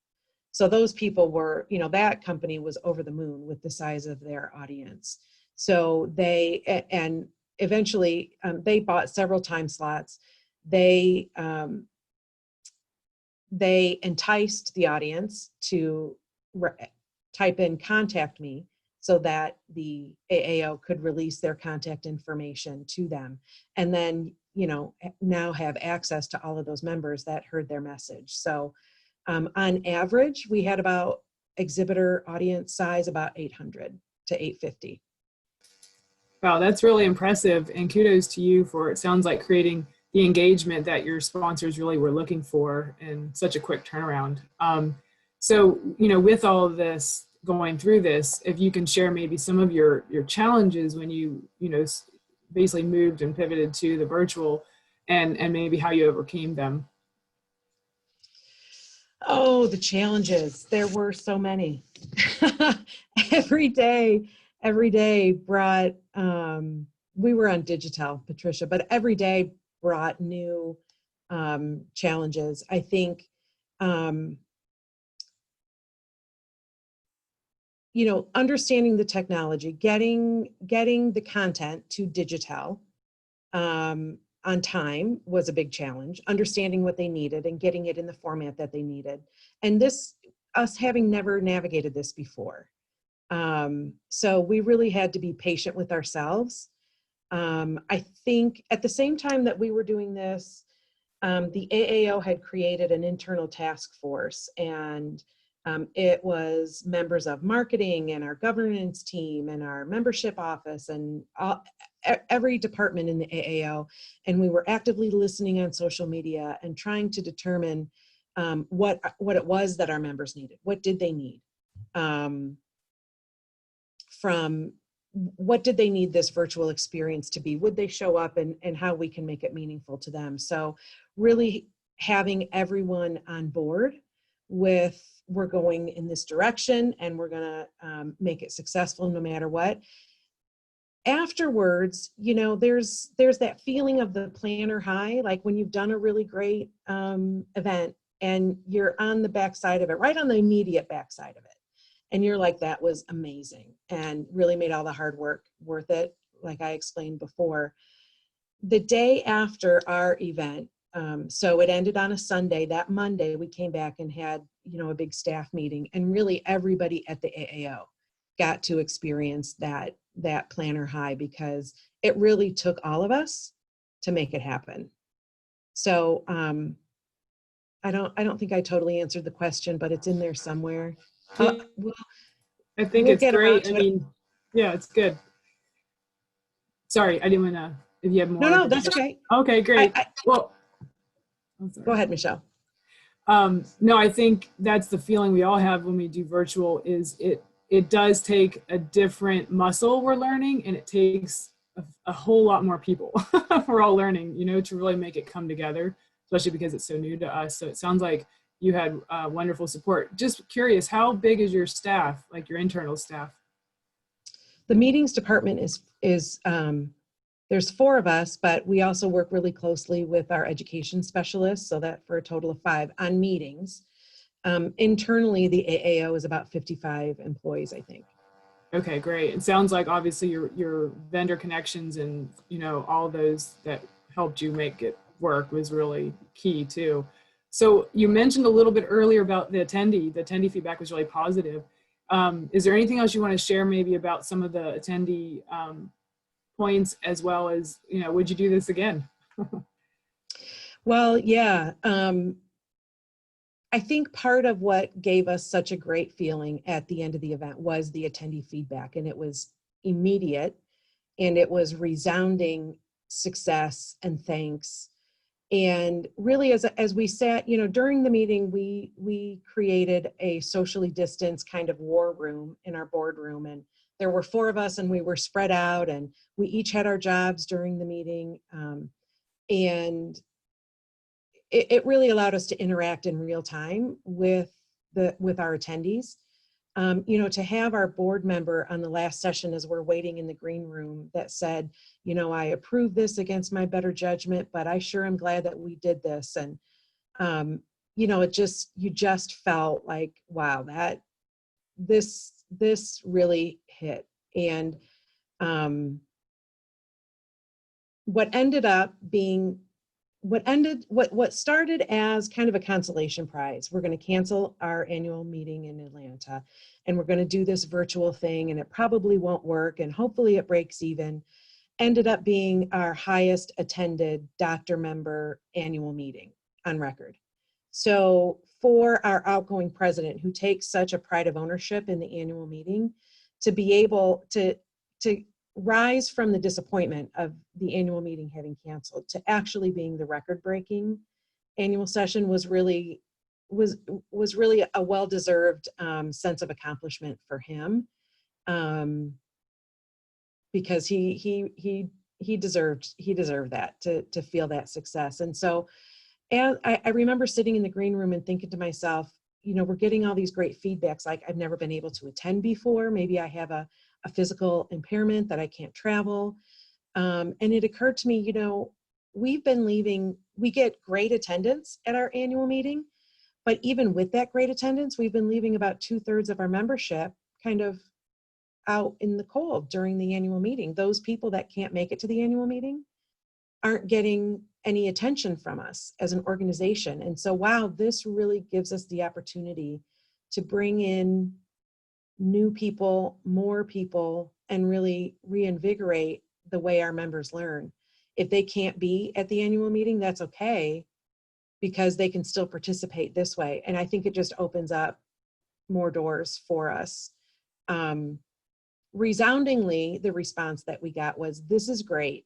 So those people were, that company was over the moon with the size of their audience. So and eventually they bought several time slots. They enticed the audience to type in "contact me" so that the AAO could release their contact information to them. And then, now have access to all of those members that heard their message. So on average, we had about exhibitor audience size about 800 to 850. Wow, that's really impressive. And kudos to you for, it sounds like, creating the engagement that your sponsors really were looking for in such a quick turnaround. So, with all of this, going through this, if you can share maybe some of your challenges when you basically moved and pivoted to the virtual, and maybe how you overcame them. Oh, the challenges. There were so many. Every day brought, we were on digital, Patricia, but every day brought new challenges. I think, understanding the technology, getting the content to digital on time was a big challenge. Understanding what they needed and getting it in the format that they needed. And us having never navigated this before. So we really had to be patient with ourselves. I think at the same time that we were doing this, the AAO had created an internal task force, and it was members of marketing and our governance team and our membership office and every department in the AAO. And we were actively listening on social media and trying to determine what it was that our members needed. What did they need? What did they need this virtual experience to be? Would they show up, and how we can make it meaningful to them? So really having everyone on board with, we're going in this direction and we're gonna make it successful no matter what. Afterwards, there's that feeling of the planner high, like when you've done a really great event and you're on the backside of it, right on the immediate backside of it. And you're like, that was amazing and really made all the hard work worth it, like I explained before. The day after our event, so it ended on a Sunday. That Monday, we came back and had, a big staff meeting, and really everybody at the AAO got to experience that planner high, because it really took all of us to make it happen. So I don't think I totally answered the question, but it's in there somewhere. I think it's great. I mean, yeah, it's good. Sorry, I didn't want to, if you have more. No, that's okay. Okay, great. Well, go ahead, Michelle. No, I think that's the feeling we all have when we do virtual, is it does take a different muscle we're learning, and it takes a whole lot more people we're all learning, to really make it come together, especially because it's so new to us. So it sounds like you had wonderful support. Just curious, how big is your staff, like your internal staff? The meetings department is there's 4 of us, but we also work really closely with our education specialists, so that for a total of 5 on meetings. Internally, the AAO is about 55 employees, I think. Okay, great. It sounds like obviously your vendor connections and all those that helped you make it work was really key too. So you mentioned a little bit earlier about the attendee feedback was really positive. Is there anything else you want to share maybe about some of the attendee points, as well as, would you do this again? Well, yeah. I think part of what gave us such a great feeling at the end of the event was the attendee feedback, and it was immediate, and it was resounding success and thanks. And really, as we sat, during the meeting, we created a socially distanced kind of war room in our boardroom, and there were 4 of us, and we were spread out, and we each had our jobs during the meeting, and it really allowed us to interact in real time with our attendees. you know, to have our board member on the last session as we're waiting in the green room that said, you know, I approve this against my better judgment, but I sure am glad that we did this. And, you know, you just felt like, wow, this really hit. And what started as kind of a consolation prize. We're going to cancel our annual meeting in Atlanta, and we're going to do this virtual thing, and it probably won't work, and hopefully it breaks even, ended up being our highest attended doctor member annual meeting on record. So for our outgoing president, who takes such a pride of ownership in the annual meeting, to be able to rise from the disappointment of the annual meeting having canceled to actually being the record-breaking annual session was really a well-deserved sense of accomplishment for him, because he deserved that, to feel that success. And so, and I remember sitting in the green room and thinking to myself, you know, we're getting all these great feedbacks, like I've never been able to attend before. Maybe I have a physical impairment that I can't travel. And it occurred to me, you know, we get great attendance at our annual meeting, but even with that great attendance, we've been leaving about 2/3 of our membership kind of out in the cold during the annual meeting. Those people that can't make it to the annual meeting aren't getting any attention from us as an organization. And so, wow, this really gives us the opportunity to bring in new people, more people, and really reinvigorate the way our members learn. If they can't be at the annual meeting, that's okay, because they can still participate this way. And I think it just opens up more doors for us. Resoundingly, the response that we got was, this is great.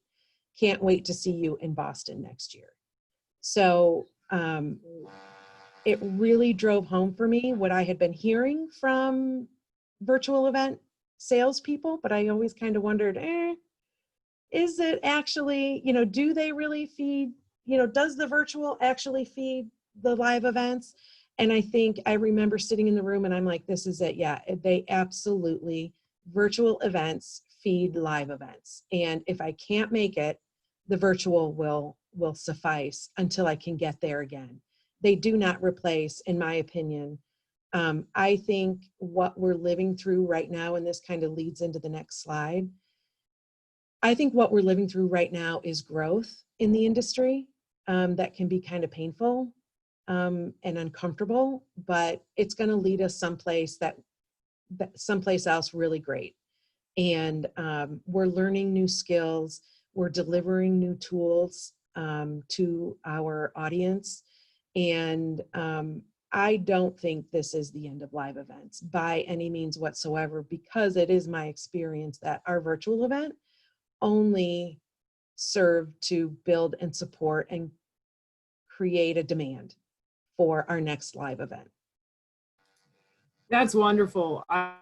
Can't wait to see you in Boston next year. So it really drove home for me what I had been hearing from virtual event salespeople, but I always kind of wondered, is it actually, you know, do they really feed, you know, does the virtual actually feed the live events? And I remember sitting in the room and I'm like, this is it. Yeah, they absolutely, virtual events feed live events. And if I can't make it, the virtual will suffice until I can get there again. They do not replace, in my opinion. I think what we're living through right now, and this kind of leads into the next slide, I think what we're living through right now is growth in the industry that can be kind of painful and uncomfortable, but it's going to lead us someplace someplace else really great. And we're learning new skills, we're delivering new tools to our audience, and I don't think this is the end of live events by any means whatsoever, because it is my experience that our virtual event only served to build and support and create a demand for our next live event. That's wonderful. I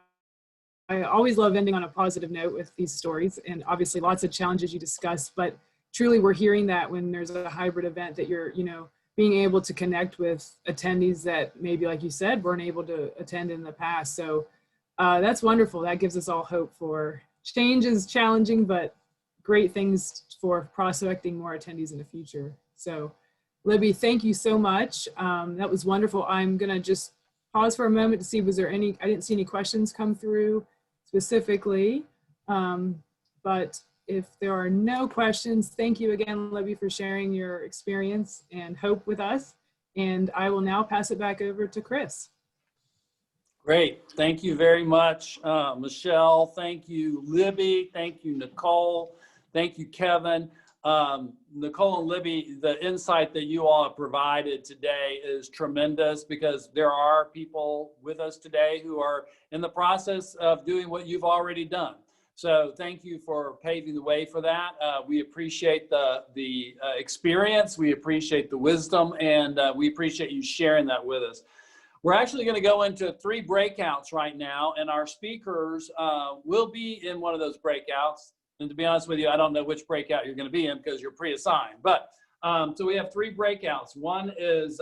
always love ending on a positive note with these stories, and obviously lots of challenges you discussed, but truly we're hearing that when there's a hybrid event that you're, you know, being able to connect with attendees that maybe, like you said, weren't able to attend in the past. So that's wonderful. That gives us all hope for change. Is challenging, but great things for prospecting more attendees in the future. So Libby, thank you so much. That was wonderful. I'm gonna just pause for a moment to see, was there any, I didn't see any questions come through specifically, but if there are no questions, thank you again, Libby, for sharing your experience and hope with us. And I will now pass it back over to Chris. Great. Thank you very much, Michelle. Thank you, Libby. Thank you, Nicole. Thank you, Kevin. Nicole and Libby, the insight that you all have provided today is tremendous, because there are people with us today who are in the process of doing what you've already done. So thank you for paving the way for that. We appreciate the experience, we appreciate the wisdom, and we appreciate you sharing that with us. We're actually going to go into 3 breakouts right now, and our speakers will be in one of those breakouts. And to be honest with you, I don't know which breakout you're going to be in because you're pre-assigned. But so we have 3 breakouts. One is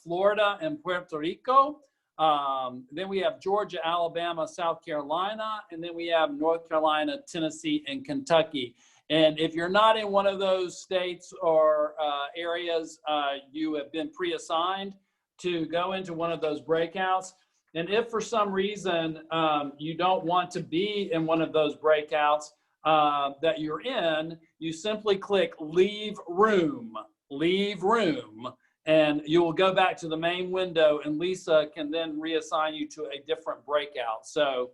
Florida and Puerto Rico. Then we have Georgia, Alabama, South Carolina, and then we have North Carolina, Tennessee, and Kentucky. And if you're not in one of those states or areas, you have been pre-assigned to go into one of those breakouts. And if for some reason you don't want to be in one of those breakouts that you're in, you simply click leave room, and you will go back to the main window, and Lisa can then reassign you to a different breakout. So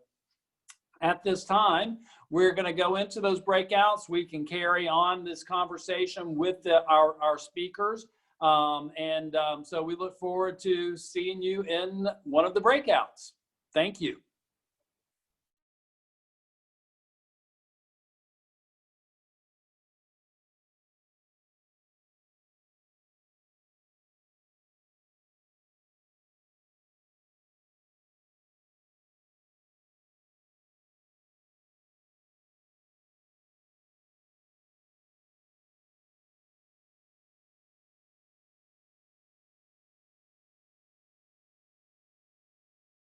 at this time, we're going to go into those breakouts. We can carry on this conversation with our speakers. So we look forward to seeing you in one of the breakouts. Thank you.